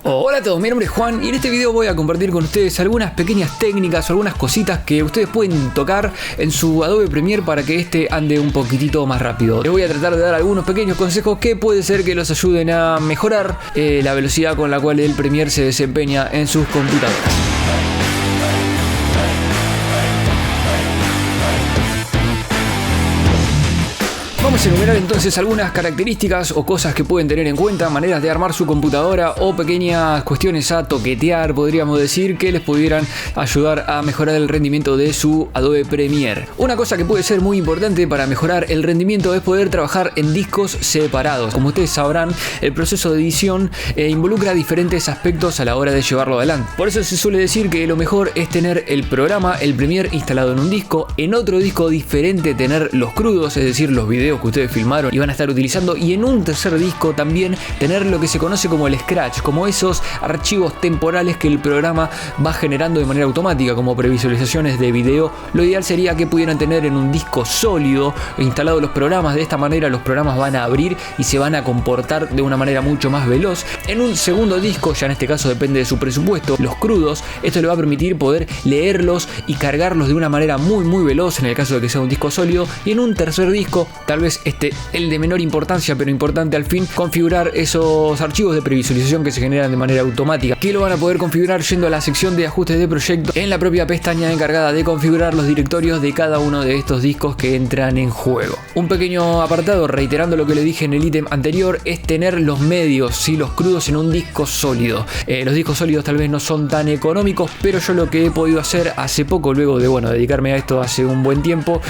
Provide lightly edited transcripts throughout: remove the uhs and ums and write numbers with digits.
Hola a todos, mi nombre es Juan y en este video voy a compartir con ustedes algunas pequeñas técnicas o algunas cositas que ustedes pueden tocar en su Adobe Premiere para que este ande un poquitito más rápido. Les voy a tratar de dar algunos pequeños consejos que puede ser que los ayuden a mejorar la velocidad con la cual el Premiere se desempeña en sus computadoras. Vamos a enumerar entonces algunas características o cosas que pueden tener en cuenta, maneras de armar su computadora o pequeñas cuestiones a toquetear, podríamos decir, que les pudieran ayudar a mejorar el rendimiento de su Adobe Premiere. Una cosa que puede ser muy importante para mejorar el rendimiento es poder trabajar en discos separados. Como ustedes sabrán, el proceso de edición involucra diferentes aspectos a la hora de llevarlo adelante. Por eso se suele decir que lo mejor es tener el programa, el Premiere, instalado en un disco, en otro disco diferente tener los crudos, es decir, los videos que ustedes filmaron y van a estar utilizando, y en un tercer disco también tener lo que se conoce como el scratch, como esos archivos temporales que el programa va generando de manera automática como previsualizaciones de video. Lo ideal sería que pudieran tener en un disco sólido instalados los programas. De esta manera los programas van a abrir y se van a comportar de una manera mucho más veloz. En un segundo disco, ya en este caso depende de su presupuesto, los crudos, esto le va a permitir poder leerlos y cargarlos de una manera muy veloz en el caso de que sea un disco sólido. Y en un tercer disco, tal vez el de menor importancia pero importante al fin, configurar esos archivos de previsualización que se generan de manera automática, que lo van a poder configurar yendo a la sección de ajustes de proyecto en la propia pestaña encargada de configurar los directorios de cada uno de estos discos que entran en juego. Un pequeño apartado, reiterando lo que le dije en el ítem anterior, es tener los medios, ¿sí? Los crudos en un disco sólido. Los discos sólidos tal vez no son tan económicos, pero yo lo que he podido hacer hace poco, luego de dedicarme a esto hace un buen tiempo,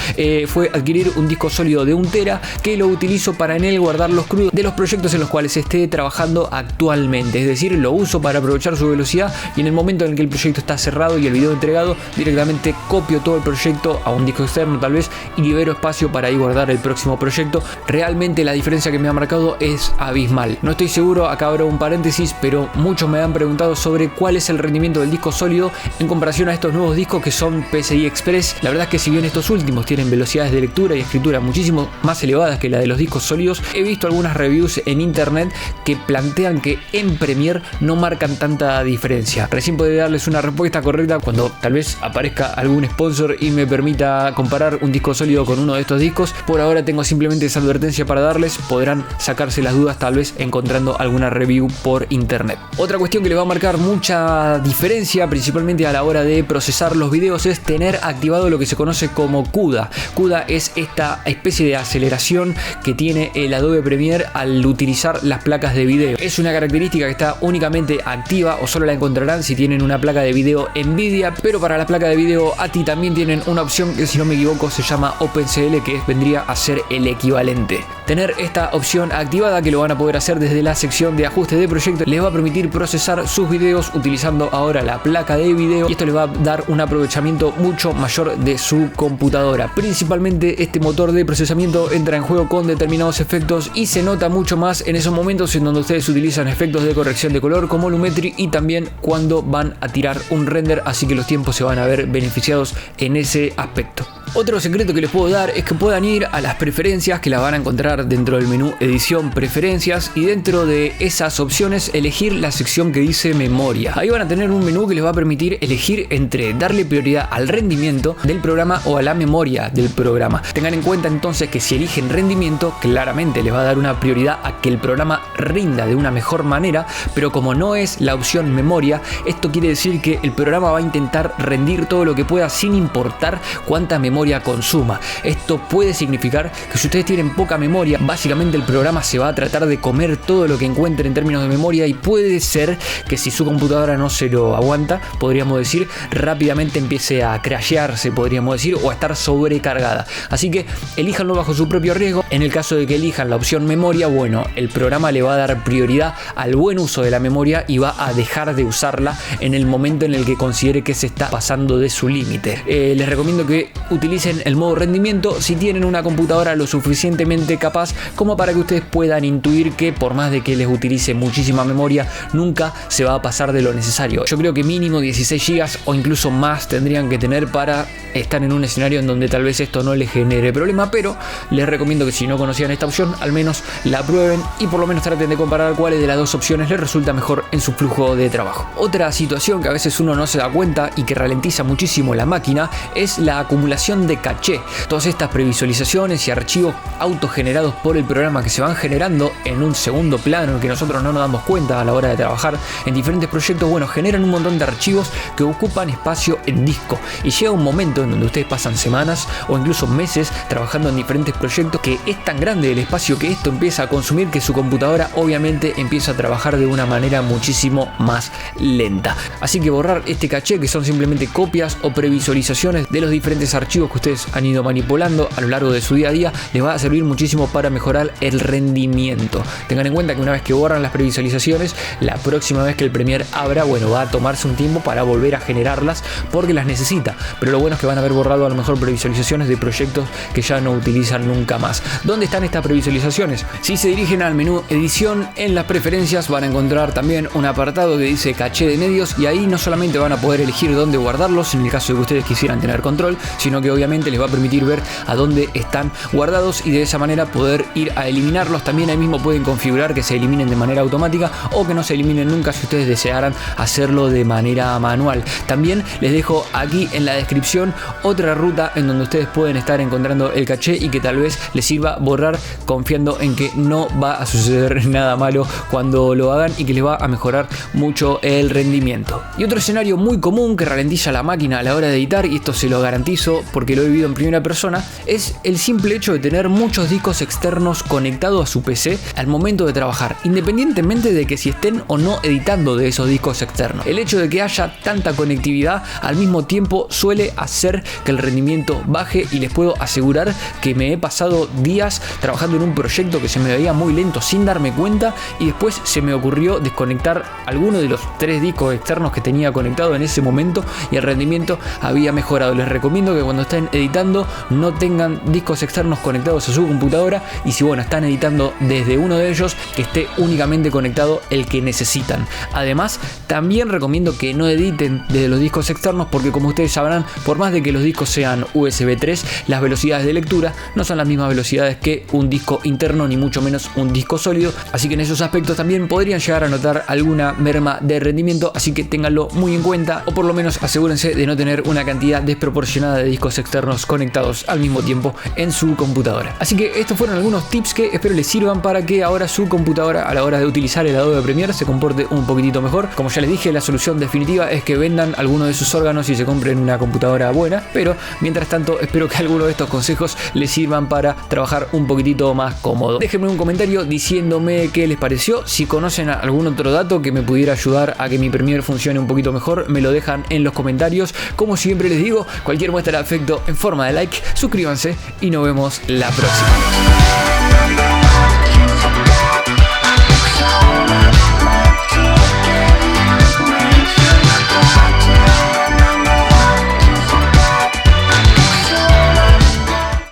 fue adquirir un disco sólido de 1 tera que lo utilizo para en él guardar los crudos de los proyectos en los cuales esté trabajando actualmente. Es decir, lo uso para aprovechar su velocidad y en el momento en el que el proyecto está cerrado y el video entregado, directamente copio todo el proyecto a un disco externo tal vez y libero espacio para ahí guardar el próximo proyecto. Realmente la diferencia que me ha marcado es abismal. No estoy seguro, acá abro un paréntesis, pero muchos me han preguntado sobre cuál es el rendimiento del disco sólido en comparación a estos nuevos discos que son PCI Express. La verdad es que si bien estos últimos tienen velocidades de lectura y escritura muchísimo más elevadas que la de los discos sólidos, he visto algunas reviews en internet que plantean que en Premiere no marcan tanta diferencia. Recién podré darles una respuesta correcta cuando tal vez aparezca algún sponsor y me permita comparar un disco sólido con uno de estos discos. Por ahora tengo simplemente esa advertencia para darles, podrán sacarse las dudas tal vez encontrando alguna review por internet. Otra cuestión que le va a marcar mucha diferencia, principalmente a la hora de procesar los videos, es tener activado lo que se conoce como CUDA. CUDA es esta especie de aceleración que tiene el Adobe Premiere al utilizar las placas de video. Es una característica que está únicamente activa o solo la encontrarán si tienen una placa de video Nvidia, pero para la placa de video ATI también tienen una opción que, si no me equivoco, se llama OpenCL, que vendría a ser el equivalente. Tener esta opción activada, que lo van a poder hacer desde la sección de ajustes de proyecto, les va a permitir procesar sus videos utilizando ahora la placa de video, y esto les va a dar un aprovechamiento mucho mayor de su computadora. Principalmente este motor de procesamiento entra en juego con determinados efectos y se nota mucho más en esos momentos en donde ustedes utilizan efectos de corrección de color como Lumetri y también cuando van a tirar un render, así que los tiempos se van a ver beneficiados en ese aspecto. Otro secreto que les puedo dar es que puedan ir a las preferencias, que las van a encontrar dentro del menú edición preferencias, y dentro de esas opciones elegir la sección que dice memoria. Ahí van a tener un menú que les va a permitir elegir entre darle prioridad al rendimiento del programa o a la memoria del programa. Tengan en cuenta entonces que si eligen rendimiento, claramente les va a dar una prioridad a que el programa rinda de una mejor manera, pero como no es la opción memoria, esto quiere decir que el programa va a intentar rendir todo lo que pueda sin importar cuánta memoria consuma. Esto puede significar que si ustedes tienen poca memoria, básicamente el programa se va a tratar de comer todo lo que encuentre en términos de memoria, y puede ser que si su computadora no se lo aguanta, podríamos decir, rápidamente empiece a crashearse, podríamos decir, o a estar sobrecargada. Así que elíjanlo bajo su propio riesgo. En el caso de que elijan la opción memoria, bueno, el programa le va a dar prioridad al buen uso de la memoria y va a dejar de usarla en el momento en el que considere que se está pasando de su límite. Les recomiendo que utilicen utilicen el modo rendimiento si tienen una computadora lo suficientemente capaz como para que ustedes puedan intuir que por más de que les utilice muchísima memoria, nunca se va a pasar de lo necesario. Yo creo que mínimo 16 GB o incluso más tendrían que tener para estar en un escenario en donde tal vez esto no les genere problema, pero les recomiendo que si no conocían esta opción, al menos la prueben y por lo menos traten de comparar cuáles de las dos opciones les resulta mejor en su flujo de trabajo. Otra situación que a veces uno no se da cuenta y que ralentiza muchísimo la máquina es la acumulación de caché. Todas estas previsualizaciones y archivos autogenerados por el programa que se van generando en un segundo plano que nosotros no nos damos cuenta a la hora de trabajar en diferentes proyectos, bueno, generan un montón de archivos que ocupan espacio en disco y llega un momento en donde ustedes pasan semanas o incluso meses trabajando en diferentes proyectos que es tan grande el espacio que esto empieza a consumir que su computadora obviamente empieza a trabajar de una manera muchísimo más lenta. Así que borrar este caché, que son simplemente copias o previsualizaciones de los diferentes archivos que ustedes han ido manipulando a lo largo de su día a día, les va a servir muchísimo para mejorar el rendimiento. Tengan en cuenta que una vez que borran las previsualizaciones, la próxima vez que el Premiere abra, bueno, va a tomarse un tiempo para volver a generarlas porque las necesita, pero lo bueno es que van a haber borrado a lo mejor previsualizaciones de proyectos que ya no utilizan nunca más. ¿Dónde están estas previsualizaciones? Si se dirigen al menú edición, en las preferencias van a encontrar también un apartado que dice caché de medios y ahí no solamente van a poder elegir dónde guardarlos en el caso de que ustedes quisieran tener control, sino que obviamente les va a permitir ver a dónde están guardados y de esa manera poder ir a eliminarlos. También ahí mismo pueden configurar que se eliminen de manera automática o que no se eliminen nunca si ustedes desearan hacerlo de manera manual. También les dejo aquí en la descripción otra ruta en donde ustedes pueden estar encontrando el caché y que tal vez les sirva borrar confiando en que no va a suceder nada malo cuando lo hagan y que les va a mejorar mucho el rendimiento. Y otro escenario muy común que ralentiza la máquina a la hora de editar, y esto se lo garantizo porque lo he vivido en primera persona, es el simple hecho de tener muchos discos externos conectados a su PC al momento de trabajar, independientemente de que si estén o no editando de esos discos externos. El hecho de que haya tanta conectividad al mismo tiempo suele hacer que el rendimiento baje y les puedo asegurar que me he pasado días trabajando en un proyecto que se me veía muy lento sin darme cuenta y después se me ocurrió desconectar alguno de los 3 discos externos que tenía conectado en ese momento y el rendimiento había mejorado. Les recomiendo que cuando estén editando no tengan discos externos conectados a su computadora y si bueno están editando desde uno de ellos que esté únicamente conectado el que necesitan. Además también recomiendo que no editen desde los discos externos porque como ustedes sabrán, por más de que los discos sean USB 3, las velocidades de lectura no son las mismas velocidades que un disco interno ni mucho menos un disco sólido, así que en esos aspectos también podrían llegar a notar alguna merma de rendimiento, así que ténganlo muy en cuenta o por lo menos asegúrense de no tener una cantidad desproporcionada de discos externos conectados al mismo tiempo en su computadora. Así que estos fueron algunos tips que espero les sirvan para que ahora su computadora a la hora de utilizar el Adobe Premiere se comporte un poquitito mejor. Como ya les dije, la solución definitiva es que vendan alguno de sus órganos y se compren una computadora buena, pero mientras tanto espero que alguno de estos consejos les sirvan para trabajar un poquitito más cómodo. Déjenme un comentario diciéndome qué les pareció. Si conocen algún otro dato que me pudiera ayudar a que mi Premiere funcione un poquito mejor, me lo dejan en los comentarios. Como siempre les digo, cualquier muestra de afecto en forma de like, suscríbanse y nos vemos la próxima.